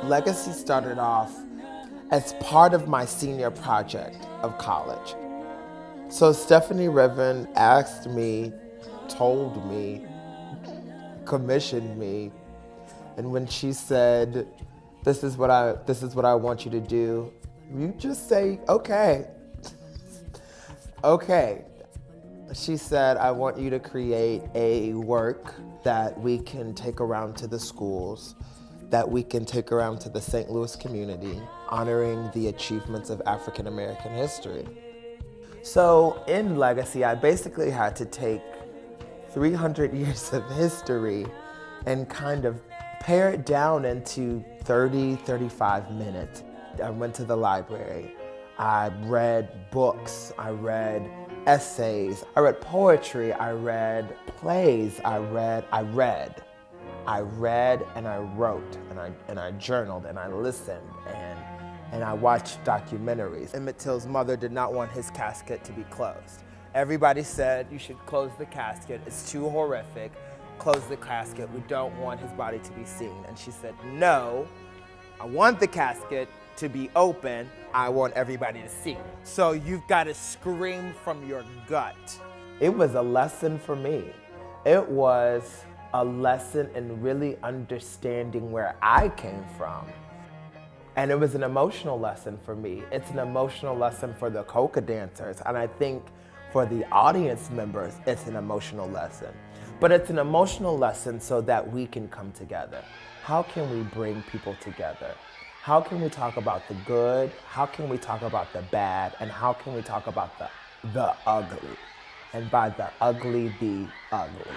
Legacy started off as part of my senior project of college. So Stephanie Riven asked me, told me, commissioned me, and when she said, this is what I want you to do, you just say, okay. Okay. She said, I want you to create a work that we can take around to the schools, that we can take around to the St. Louis community, honoring the achievements of African American history. So in Legacy, I basically had to take 300 years of history and kind of pare it down into 30, 35 minutes. I went to the library. I read books, I read essays, I read poetry, I read plays, I read and I wrote and I journaled and I listened and I watched documentaries. Emmett Till's mother did not want his casket to be closed. Everybody said you should close the casket, it's too horrific, close the casket, we don't want his body to be seen. And she said, no, I want the casket to be open, I want everybody to see. So you've got to scream from your gut. It was a lesson for me. It was a lesson in really understanding where I came from. And it was an emotional lesson for me. It's an emotional lesson for the COCA dancers. And I think for the audience members, it's an emotional lesson. But it's an emotional lesson so that we can come together. How can we bring people together? How can we talk about the good? How can we talk about the bad? And how can we talk about the ugly? And by the ugly, the ugly.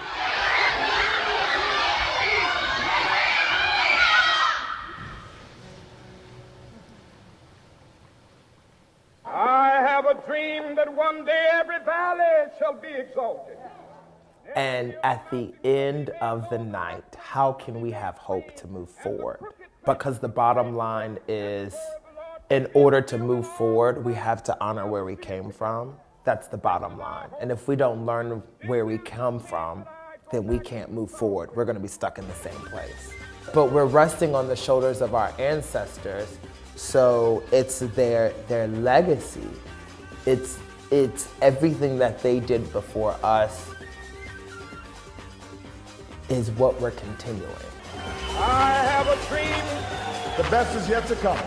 I have a dream that one day every valley shall be exalted. And at the end of the night, how can we have hope to move forward? Because the bottom line is, in order to move forward, we have to honor where we came from. That's the bottom line. And if we don't learn where we come from, then we can't move forward. We're gonna be stuck in the same place. But we're resting on the shoulders of our ancestors, so it's their legacy. It's everything that they did before us is what we're continuing. I have a dream. The best is yet to come.